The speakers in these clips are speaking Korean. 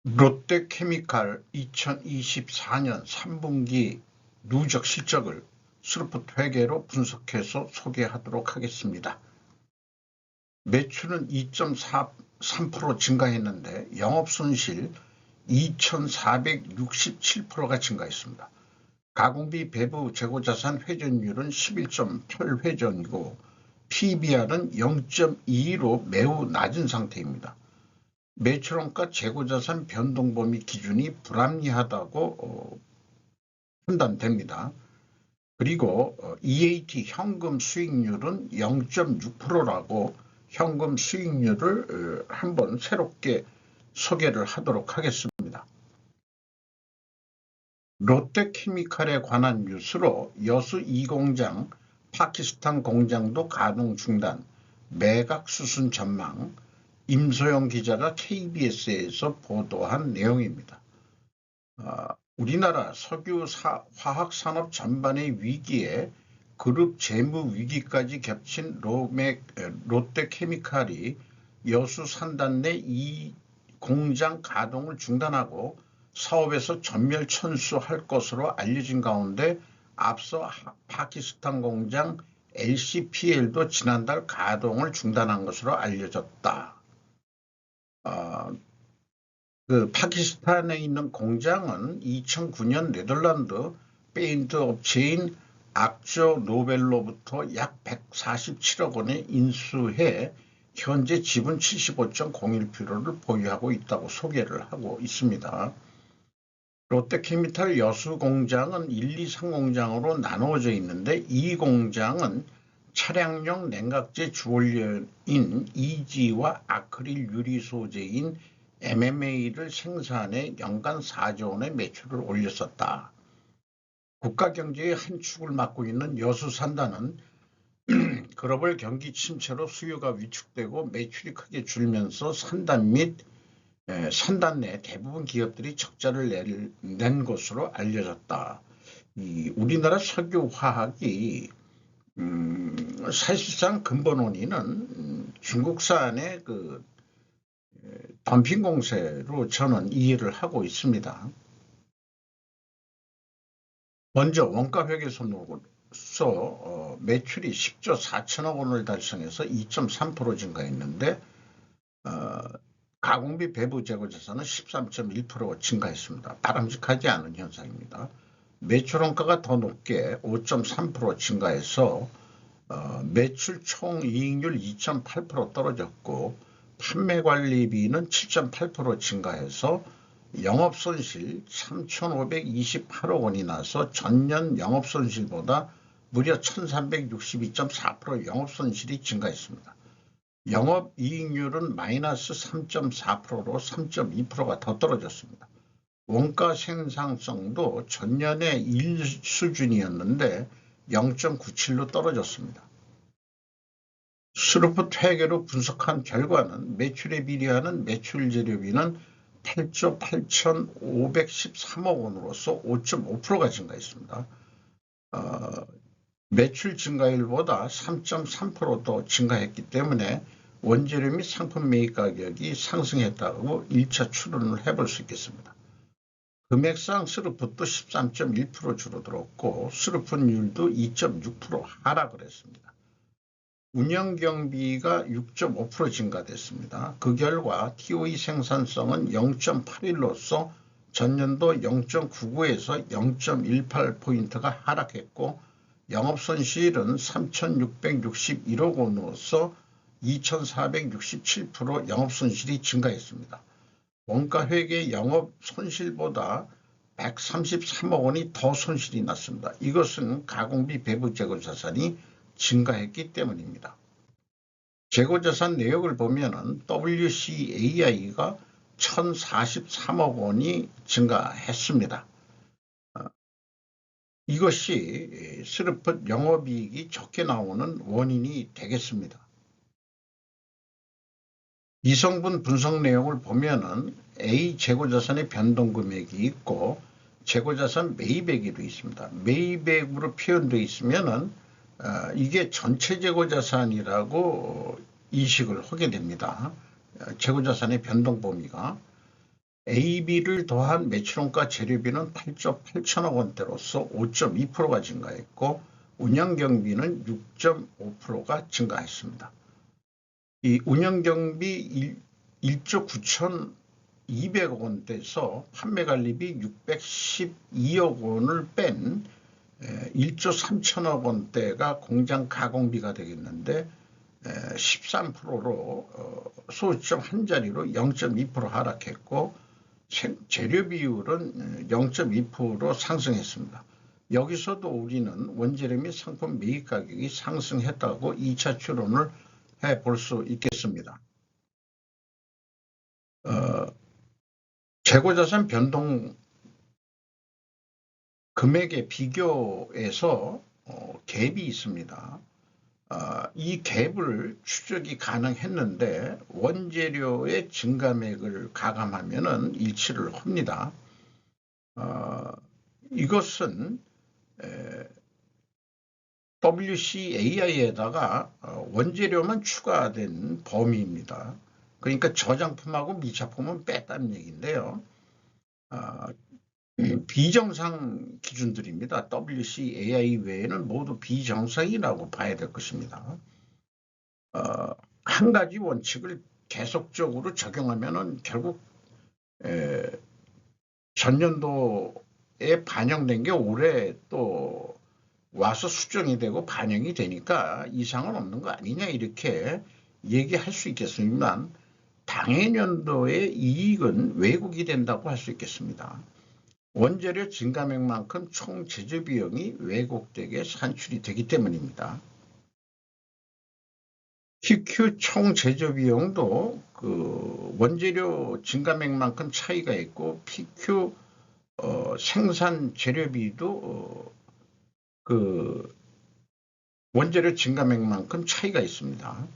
롯데케미칼 2024년 3분기 누적 실적을 스루프트 회계로 분석해서 소개하도록 하겠습니다. 매출은 2.43% 증가했는데 영업손실 2,467%가 증가했습니다. 가공비 배부 재고자산 회전율은 11.8회전이고 PBR은 0.22로 매우 낮은 상태입니다. 매출원가 재고자산 변동범위 기준이 불합리하다고 판단됩니다. 그리고 EAT 현금 수익률은 0.6%라고 현금 수익률을 한번 새롭게 소개를 하도록 하겠습니다. 롯데케미칼에 관한 뉴스로 여수 2공장, 파키스탄 공장도 가동 중단, 매각 수순 전망, 임소영 기자가 KBS에서 보도한 내용입니다. 우리나라 석유 화학산업 전반의 위기에 그룹 재무 위기까지 겹친 롯데케미칼이 여수 산단 내 이 공장 가동을 중단하고 사업에서 전멸 천수할 것으로 알려진 가운데 앞서 파키스탄 공장 LCPL도 지난달 가동을 중단한 것으로 알려졌다. 파키스탄에 있는 공장은 2009년 네덜란드 페인트 업체인 악조 노벨로부터 약 147억 원에 인수해 현재 지분 75.01%를 보유하고 있다고 소개를 하고 있습니다. 롯데케미칼 여수 공장은 1, 2, 3공장으로 나누어져 있는데 이 공장은 차량용 냉각제 주원료인 EG와 아크릴 유리 소재인 MMA를 생산해 연간 4조 원의 매출을 올렸었다. 국가 경제의 한 축을 맡고 있는 여수 산단은 글로벌 경기 침체로 수요가 위축되고 매출이 크게 줄면서 산단 내 대부분 기업들이 적자를 낸 것으로 알려졌다. 우리나라 석유화학이 사실상 근본 원인은 중국산의 덤핑 공세로 저는 이해를 하고 있습니다. 먼저 원가회계선으로서 매출이 10조 4천억 원을 달성해서 2.3% 증가했는데 가공비 배부 재고자산은 13.1% 증가했습니다. 바람직하지 않은 현상입니다. 매출원가가 더 높게 5.3% 증가해서 매출 총이익률 2.8% 떨어졌고 판매관리비는 7.8% 증가해서 영업손실 3,528억 원이 나서 전년 영업손실보다 무려 1,362.4% 영업손실이 증가했습니다. 영업이익률은 마이너스 3.4%로 3.2%가 더 떨어졌습니다. 원가 생산성도 전년의 1 수준이었는데 0.97로 떨어졌습니다. 스루프트 회계로 분석한 결과는 매출에 비례하는 매출 재료비는 8조 8,513억 원으로서 5.5%가 증가했습니다. 매출 증가율보다 3.3% 더 증가했기 때문에 원재료 및 상품 매입 가격이 상승했다고 1차 추론을 해볼 수 있겠습니다. 금액상 스루프트도 13.1% 줄어들었고 스루프트율도 2.6% 하락을 했습니다. 운영경비가 6.5% 증가됐습니다. 그 결과 TOE 생산성은 0.81로서 전년도 0.99에서 0.18포인트가 하락했고 영업손실은 3,661억 원으로서 2,467% 영업손실이 증가했습니다. 원가회계 영업손실보다 133억 원이 더 손실이 났습니다. 이것은 가공비 배부 재고자산이 증가했기 때문입니다. 재고자산 내역을 보면 WCAI가 1,043억 원이 증가했습니다. 이것이 스루프트 영업이익이 적게 나오는 원인이 되겠습니다. 이성분 분석 내용을 보면은 A 재고자산의 변동금액이 있고 재고자산 매입액이 있습니다. 매입액으로 표현되어 있으면은 이게 전체 재고자산이라고 인식을 하게 됩니다. 재고자산의 변동 범위가. AB를 더한 매출원가 재료비는 8조 8천억 원대로서 5.2%가 증가했고 운영경비는 6.5%가 증가했습니다. 이 운영경비 1조 9,200억 원대에서 판매관리비 612억 원을 뺀 1조 3천억 원대가 공장 가공비가 되겠는데 13%로 소수점 한 자리로 0.2% 하락했고 재료 비율은 0.2% 상승했습니다. 여기서도 우리는 원재료 및 상품 매입 가격이 상승했다고 2차 추론을 해볼 수 있겠습니다. 재고자산 변동 금액의 비교에서 갭이 있습니다. 이 갭을 추적이 가능했는데 원재료의 증감액을 가감하면 일치를 합니다. 이것은 WCAI에다가 원재료만 추가된 범위입니다. 그러니까 저장품하고 미착품은 뺐다는 얘기인데요. 비정상 기준들입니다. WCAI 외에는 모두 비정상이라고 봐야 될 것입니다. 한 가지 원칙을 계속적으로 적용하면 결국 전년도에 반영된 게 올해 또 와서 수정이 되고 반영이 되니까 이상은 없는 거 아니냐 이렇게 얘기할 수 있겠습니다만 당해년도의 이익은 왜곡이 된다고 할 수 있겠습니다. 원재료 증감액만큼 총 제조 비용이 왜곡되게 산출이 되기 때문입니다. PQ 총 제조 비용도 그 원재료 증감액만큼 차이가 있고 PQ 생산 재료비도 그 원재료 증감액만큼 차이가 있습니다.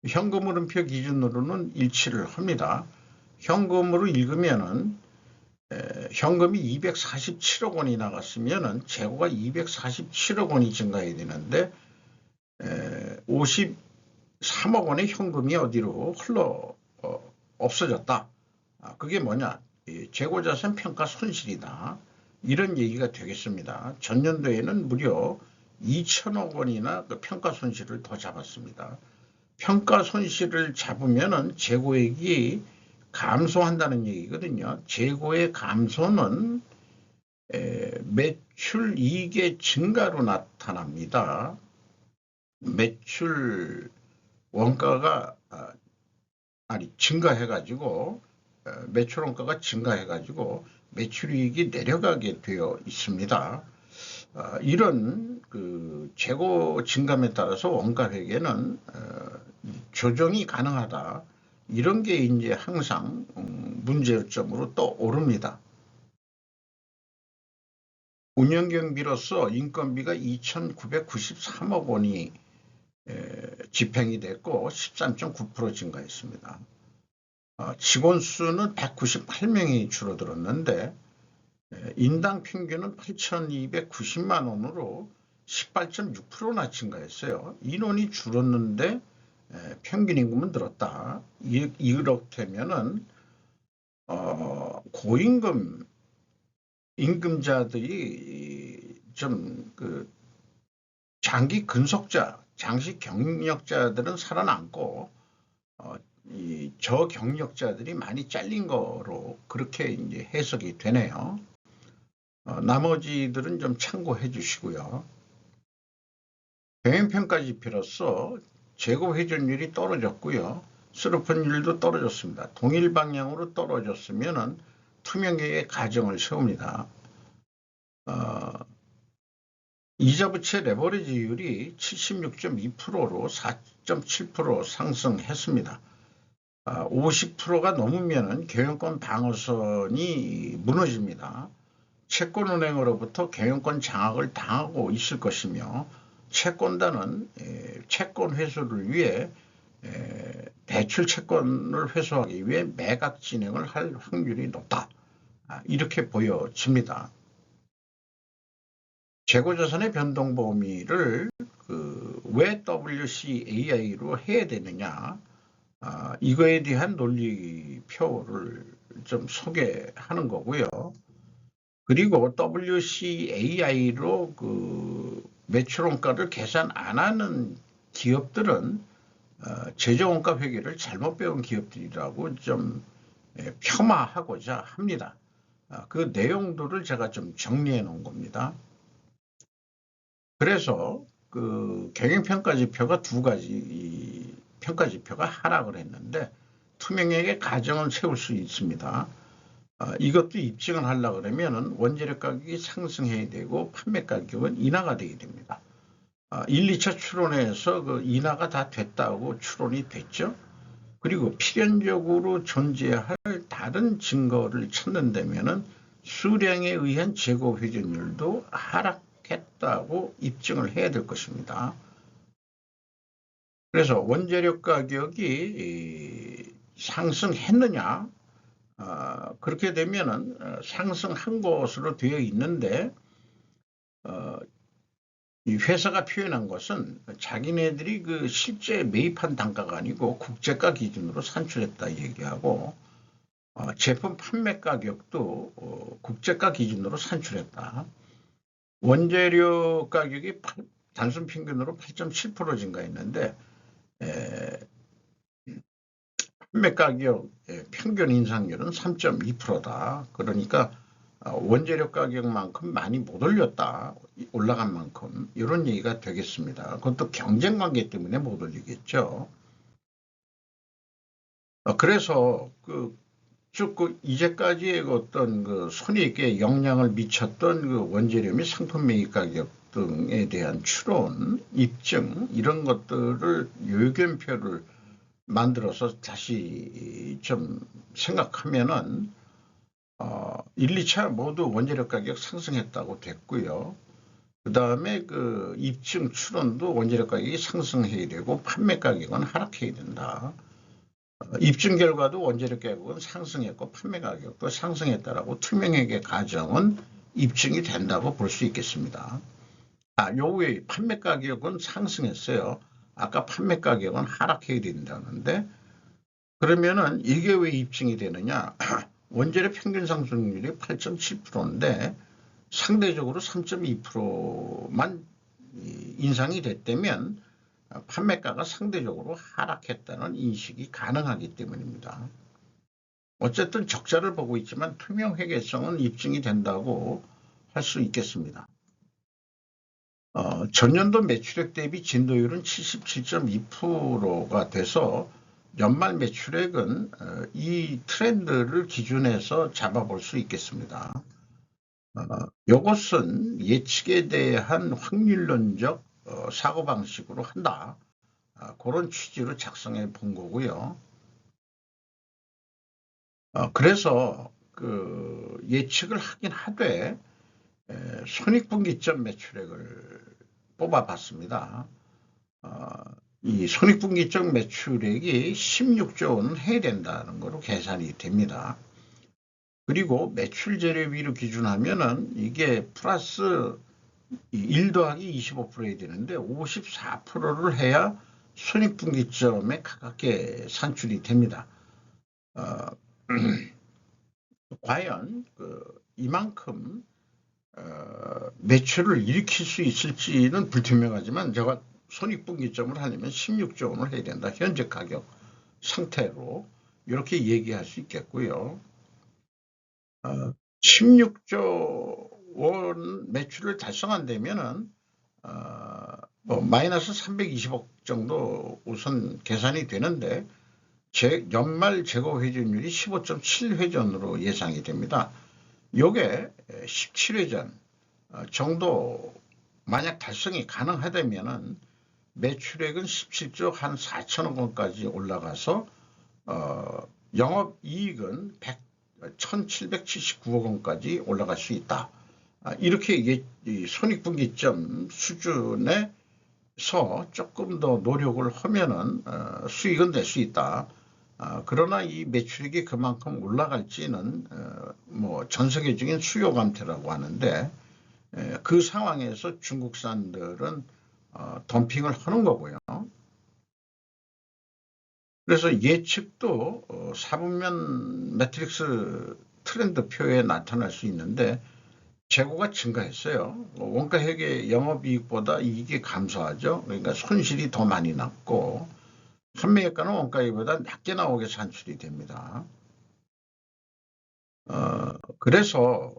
현금흐름표 기준으로는 일치를 합니다. 현금으로 읽으면은 현금이 247억 원이 나갔으면 재고가 247억 원이 증가해야 되는데 53억 원의 현금이 어디로 흘러 없어졌다. 그게 뭐냐? 재고자산 평가 손실이다. 이런 얘기가 되겠습니다. 전년도에는 무려 2천억 원이나 그 평가 손실을 더 잡았습니다. 평가 손실을 잡으면 재고액이 감소한다는 얘기거든요. 재고의 감소는 매출 이익의 증가로 나타납니다. 매출 원가가 증가해가지고 매출 원가가 증가해가지고 매출 이익이 내려가게 되어 있습니다. 이런 그 재고 증감에 따라서 원가 회계는 조정이 가능하다. 이런 게 이제 항상 문제점으로 떠오릅니다. 운영경비로서 인건비가 2,993억 원이 집행이 됐고 13.9% 증가했습니다. 직원 수는 198명이 줄어들었는데 인당 평균은 8,290만 원으로 18.6%나 증가했어요. 인원이 줄었는데 평균 임금은 늘었다. 이렇다면은 고임금 임금자들이 좀 그 장기 근속자, 장시 경력자들은 살아남고 이 저경력자들이 많이 잘린 거로 그렇게 이제 해석이 되네요. 나머지들은 좀 참고해 주시고요. 경영평가 지표로서 재고 회전율이 떨어졌고요. 스루펀율도 떨어졌습니다. 동일 방향으로 떨어졌으면 투명계의 가정을 세웁니다. 이자부채 레버리지율이 76.2%로 4.7% 상승했습니다. 50%가 넘으면 경영권 방어선이 무너집니다. 채권은행으로부터 경영권 장악을 당하고 있을 것이며 채권단은 채권 회수를 위해 대출 채권을 회수하기 위해 매각 진행을 할 확률이 높다. 이렇게 보여집니다. 재고자산의 변동 범위를 왜 WCAI로 해야 되느냐 이거에 대한 논리표를 좀 소개하는 거고요. 그리고 WCAI로 그 매출원가를 계산 안 하는 기업들은 제조원가 회계를 잘못 배운 기업들이라고 좀 폄하하고자 합니다. 그 내용들을 제가 좀 정리해 놓은 겁니다. 그래서 그 경영평가지표가 두 가지 평가지표가 하락을 했는데 투명하게 가정을 세울 수 있습니다. 이것도 입증을 하려고 그러면 원재료 가격이 상승해야 되고 판매 가격은 인하가 되게 됩니다. 1, 2차 추론에서 그 인하가 다 됐다고 추론이 됐죠. 그리고 필연적으로 존재할 다른 증거를 찾는다면 수량에 의한 재고 회전율도 하락했다고 입증을 해야 될 것입니다. 그래서 원재료 가격이 상승했느냐? 그렇게 되면은 상승한 것으로 되어 있는데 이 회사가 표현한 것은 자기네들이 그 실제 매입한 단가가 아니고 국제가 기준으로 산출했다 얘기하고 제품 판매 가격도 국제가 기준으로 산출했다. 원재료 가격이 단순 평균으로 8.7% 증가했는데 판매 가격 평균 인상률은 3.2%다. 그러니까 원재료 가격만큼 많이 못 올렸다. 올라간 만큼 이런 얘기가 되겠습니다. 그것도 경쟁 관계 때문에 못 올리겠죠. 그래서 쭉 이제까지의 어떤 그 손익에 영향을 미쳤던 그 원재료 및 상품 매입 가격 등에 대한 추론, 입증 이런 것들을 요견표를 만들어서 다시 좀 생각하면은 1, 2차 모두 원재료 가격 상승했다고 됐고요. 그 다음에 그 입증 추론도 원재료 가격이 상승해야 되고 판매 가격은 하락해야 된다. 입증 결과도 원재료 가격은 상승했고 판매 가격도 상승했다라고 투명하게 가정은 입증이 된다고 볼 수 있겠습니다. 요 외에 판매 가격은 상승했어요. 아까 판매 가격은 하락해야 된다는데 그러면은 이게 왜 입증이 되느냐? 원재료 평균 상승률이 8.7%인데 상대적으로 3.2%만 인상이 됐다면 판매가가 상대적으로 하락했다는 인식이 가능하기 때문입니다. 어쨌든 적자를 보고 있지만 투명 회계성은 입증이 된다고 할 수 있겠습니다. 전년도 매출액 대비 진도율은 77.2%가 돼서 연말 매출액은 이 트렌드를 기준해서 잡아볼 수 있겠습니다. 이것은 예측에 대한 확률론적 사고방식으로 한다. 그런 취지로 작성해 본 거고요. 그래서 그 예측을 하긴 하되 손익분기점 매출액을 뽑아봤습니다. 이 손익분기점 매출액이 16조 원은 해야 된다는 거로 계산이 됩니다. 그리고 매출 재료비로 기준하면은 이게 플러스 1 더하기 25%해야 되는데 54%를 해야 손익분기점에 가깝게 산출이 됩니다. 과연 이만큼 매출을 일으킬 수 있을지는 불투명하지만 제가 손익분기점을 하려면 16조 원을 해야 된다. 현재 가격 상태로 이렇게 얘기할 수 있겠고요. 16조 원 매출을 달성한다면은 마이너스 320억 정도 우선 계산이 되는데 연말 재고 회전율이 15.7회전으로 예상이 됩니다. 요게 17회전 정도 만약 달성이 가능하다면은 매출액은 17조 한 4천억 원까지 올라가서 영업이익은 1779억 원까지 올라갈 수 있다. 이렇게 손익분기점 수준에서 조금 더 노력을 하면은 수익은 낼 수 있다. 그러나 이 매출액이 그만큼 올라갈지는 뭐 전 세계적인 수요 감퇴라고 하는데 그 상황에서 중국산들은 덤핑을 하는 거고요. 그래서 예측도 4분면 매트릭스 트렌드표에 나타날 수 있는데 재고가 증가했어요. 원가 회계 영업이익보다 이익이 감소하죠. 그러니까 손실이 더 많이 났고 판매액가는 원가이익보다 낮게 나오게 산출이 됩니다. 그래서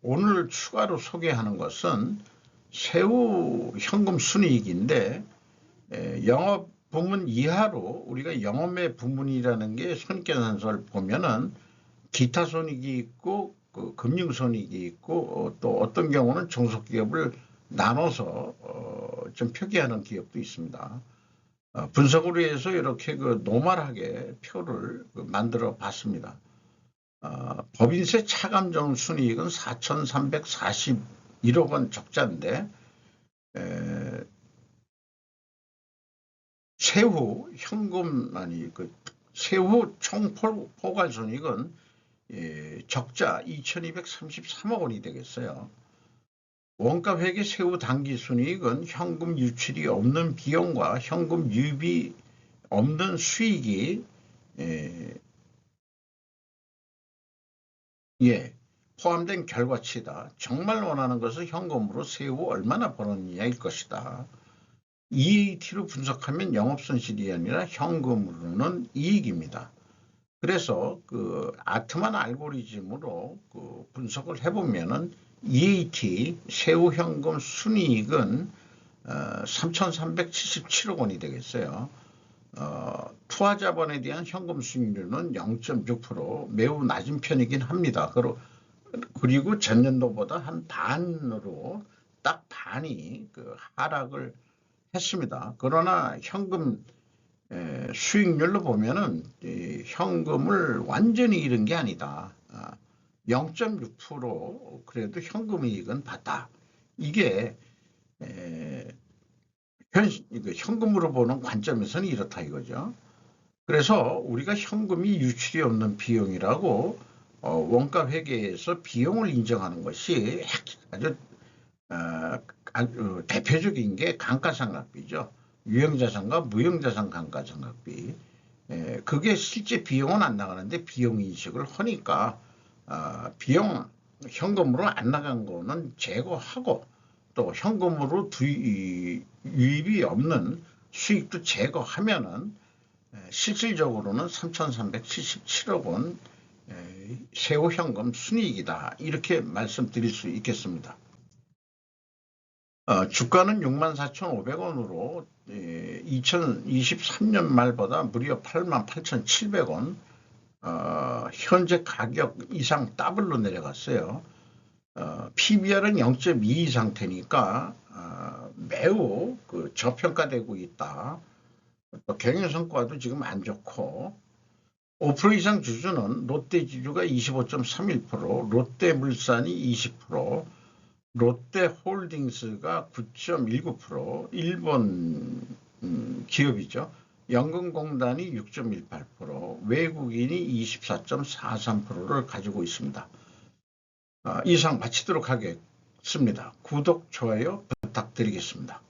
오늘 추가로 소개하는 것은 세후 현금 순이익인데 영업 부문 이하로 우리가 영업외 부문이라는 게 손익계산서를 보면은 기타 손익이 있고 그 금융 손익이 있고 또 어떤 경우는 종속기업을 나눠서 좀 표기하는 기업도 있습니다. 분석을 위해서 이렇게 그 노멀하게 표를 만들어 봤습니다. 법인세 차감정 순이익은 4,341억 원 적자인데 세후 현금 세후 총 포괄 손익은 적자 2,233억 원이 되겠어요. 원가 회계 세후 당기 순이익은 현금 유출이 없는 비용과 현금 유입이 없는 수익이 포함된 결과치다. 정말 원하는 것은 현금으로 세후 얼마나 벌었느냐일 것이다. EAT로 분석하면 영업손실이 아니라 현금으로는 이익입니다. 그래서 그 아트만 알고리즘으로 그 분석을 해보면은 EAT 세후 현금 순이익은 3,377억 원이 되겠어요. 투하자본에 대한 현금 수익률은 0.6% 매우 낮은 편이긴 합니다. 그리고 전년도보다 한 반으로 딱 반이 그 하락을 했습니다. 그러나 현금 수익률로 보면은 현금을 완전히 잃은 게 아니다. 0.6% 그래도 현금 이익은 봤다. 이게 현금으로 보는 관점에서는 이렇다 이거죠. 그래서 우리가 현금이 유출이 없는 비용이라고 원가 회계에서 비용을 인정하는 것이 아주 대표적인 게 감가상각비죠. 유형자산과 무형자산 감가상각비. 그게 실제 비용은 안 나가는데 비용 인식을 하니까 비용 현금으로 안 나간 거는 제거하고 또 현금으로 유입이 없는 수익도 제거하면은 실질적으로는 3,377억 원 세후 현금 순이익이다. 이렇게 말씀드릴 수 있겠습니다. 주가는 64,500원으로 2023년 말보다 무려 88,700원 현재 가격 이상 더블로 내려갔어요. PBR은 0.22 상태니까 매우 저평가되고 있다. 경영성과도 지금 안 좋고 5% 이상 주주는 롯데지주가 25.31%, 롯데물산이 20%, 롯데홀딩스가 9.19%, 일본 기업이죠. 연금공단이 6.18%, 외국인이 24.43%를 가지고 있습니다. 이상 마치도록 하겠습니다. 구독, 좋아요 부탁드리겠습니다.